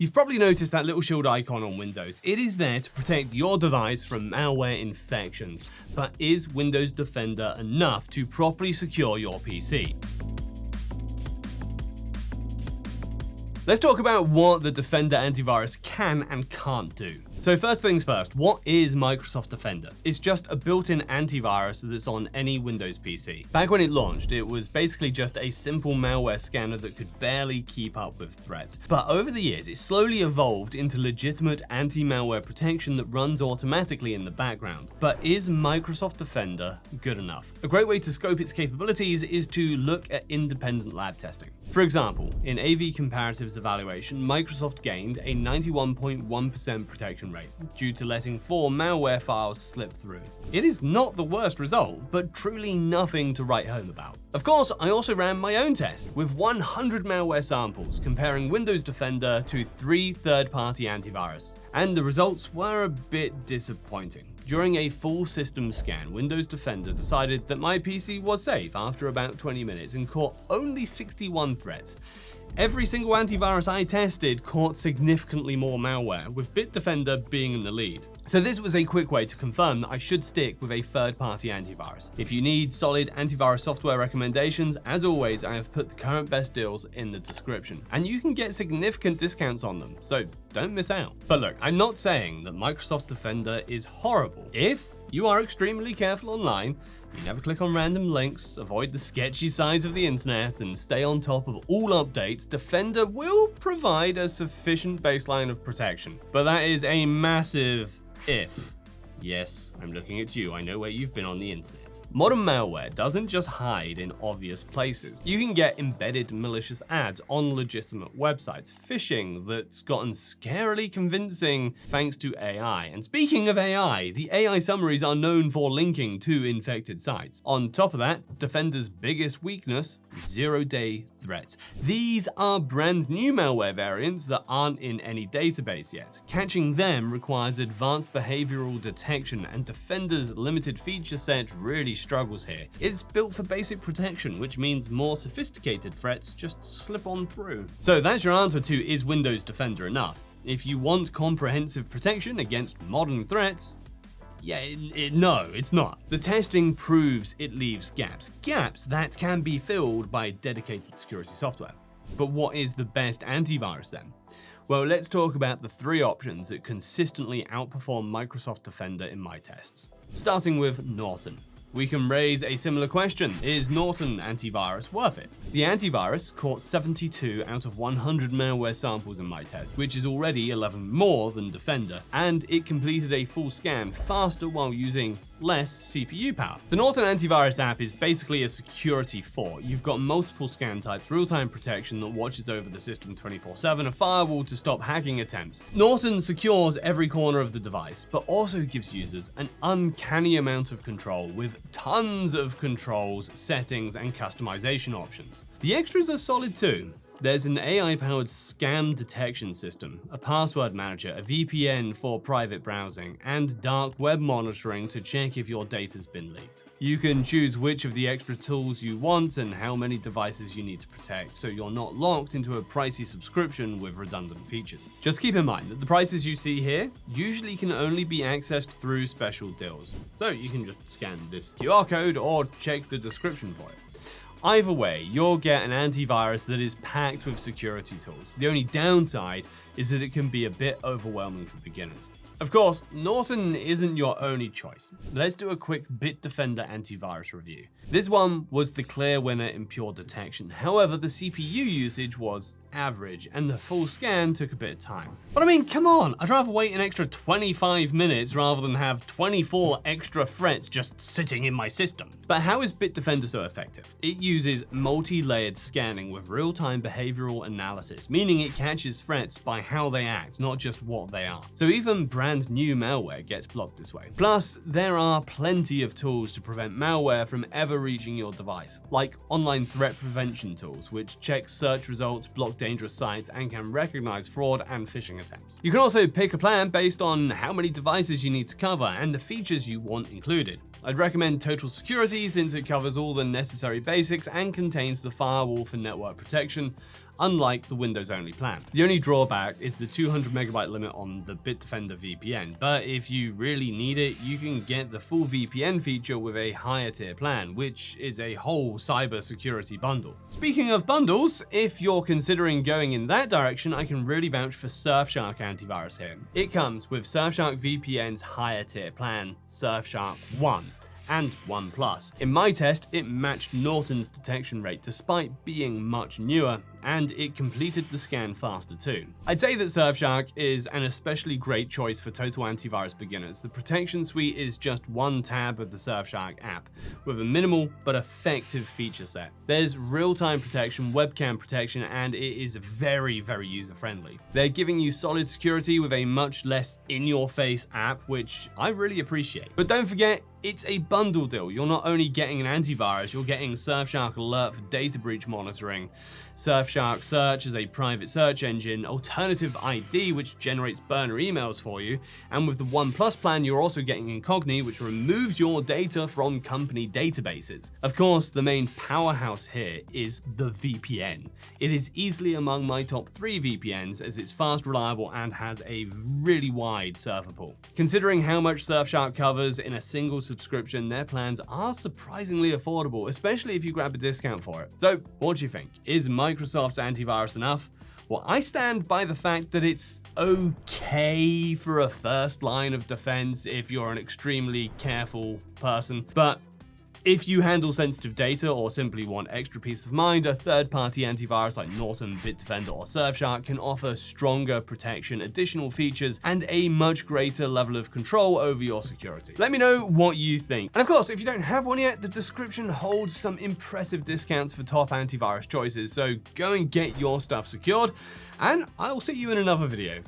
You've probably noticed that little shield icon on Windows. It is there to protect your device from malware infections. But is Windows Defender enough to properly secure your PC? Let's talk about what the Defender antivirus can and can't do. So first things first, what is Microsoft Defender? It's just a built-in antivirus that's on any Windows PC. Back when it launched, it was basically just a simple malware scanner that could barely keep up with threats. But over the years, it slowly evolved into legitimate anti-malware protection that runs automatically in the background. But is Microsoft Defender good enough? A great way to scope its capabilities is to look at independent lab testing. For example, in AV Comparative's evaluation, Microsoft gained a 91.1% protection rate due to letting 4 malware files slip through. It is not the worst result, but truly nothing to write home about. Of course, I also ran my own test with 100 malware samples comparing Windows Defender to 3 third-party antivirus, and the results were a bit disappointing. During a full system scan, Windows Defender decided that my PC was safe after about 20 minutes and caught only 61 threats. Every single antivirus I tested caught significantly more malware, with Bitdefender being in the lead. So this was a quick way to confirm that I should stick with a third-party antivirus. If you need solid antivirus software recommendations, as always, I have put the current best deals in the description, and you can get significant discounts on them, so don't miss out. But look, I'm not saying that Microsoft Defender is horrible. If you are extremely careful online, you never click on random links, avoid the sketchy sides of the internet, and stay on top of all updates, Defender will provide a sufficient baseline of protection. But that is a massive if. Yes, I'm looking at you, I know where you've been on the internet. Modern malware doesn't just hide in obvious places. You can get embedded malicious ads on legitimate websites, phishing that's gotten scarily convincing thanks to AI. And speaking of AI, the AI summaries are known for linking to infected sites. On top of that, Defender's biggest weakness, zero-day threats. These are brand new malware variants that aren't in any database yet. Catching them requires advanced behavioral detection, and Defender's limited feature set really struggles here. It's built for basic protection, which means more sophisticated threats just slip on through. So that's your answer to is Windows Defender enough? If you want comprehensive protection against modern threats, no, it's not. The testing proves it leaves gaps that can be filled by dedicated security software. But what is the best antivirus then? Well, let's talk about the 3 options that consistently outperform Microsoft Defender in my tests. Starting with Norton. We can raise a similar question. Is Norton antivirus worth it? The antivirus caught 72 out of 100 malware samples in my test, which is already 11 more than Defender, and it completed a full scan faster while using less CPU power. The Norton antivirus app is basically a security fort. You've got multiple scan types, real-time protection that watches over the system 24/7, a firewall to stop hacking attempts. Norton secures every corner of the device, but also gives users an uncanny amount of control with tons of controls, settings, and customization options. The extras are solid too. There's an AI-powered scam detection system, a password manager, a VPN for private browsing, and dark web monitoring to check if your data's been leaked. You can choose which of the extra tools you want and how many devices you need to protect, so you're not locked into a pricey subscription with redundant features. Just keep in mind that the prices you see here usually can only be accessed through special deals, so you can just scan this QR code or check the description for it. Either way, you'll get an antivirus that is packed with security tools. The only downside is that it can be a bit overwhelming for beginners. Of course, Norton isn't your only choice. Let's do a quick Bitdefender antivirus review. This one was the clear winner in pure detection. However, the CPU usage was average, and the full scan took a bit of time. But I mean, come on, I'd rather wait an extra 25 minutes rather than have 24 extra threats just sitting in my system. But how is Bitdefender so effective? It uses multi-layered scanning with real-time behavioral analysis, meaning it catches threats by how they act, not just what they are. So even brand new malware gets blocked this way. Plus, there are plenty of tools to prevent malware from ever reaching your device, like online threat prevention tools, which check search results, block dangerous sites, and can recognize fraud and phishing attempts. You can also pick a plan based on how many devices you need to cover and the features you want included. I'd recommend Total Security since it covers all the necessary basics and contains the firewall for network protection. unlike the Windows-only plan. The only drawback is the 200 megabyte limit on the Bitdefender VPN, but if you really need it, you can get the full VPN feature with a higher tier plan, which is a whole cybersecurity bundle. Speaking of bundles, if you're considering going in that direction, I can really vouch for Surfshark antivirus here. It comes with Surfshark VPN's higher tier plan, Surfshark 1. And 1 Plus. In my test, it matched Norton's detection rate despite being much newer, and it completed the scan faster too. I'd say that Surfshark is an especially great choice for total antivirus beginners. The protection suite is just one tab of the Surfshark app, with a minimal but effective feature set. There's real-time protection, webcam protection, and it is very, very user-friendly. They're giving you solid security with a much less in-your-face app, which I really appreciate. But don't forget, it's a bundle deal. You're not only getting an antivirus, you're getting Surfshark Alert for data breach monitoring, Surfshark Search as a private search engine, Alternative ID, which generates burner emails for you, and with the 1 Plus plan, you're also getting Incogni, which removes your data from company databases. Of course, the main powerhouse here is the VPN. It is easily among my top 3 VPNs as it's fast, reliable, and has a really wide server pool. Considering how much Surfshark covers in a single subscription, their plans are surprisingly affordable, especially if you grab a discount for it. So, what do you think? Is Microsoft's antivirus enough? Well, I stand by the fact that it's okay for a first line of defense if you're an extremely careful person, but if you handle sensitive data or simply want extra peace of mind, a third-party antivirus like Norton, Bitdefender, or Surfshark can offer stronger protection, additional features, and a much greater level of control over your security. Let me know what you think. And of course, if you don't have one yet, the description holds some impressive discounts for top antivirus choices, so go and get your stuff secured, and I'll see you in another video.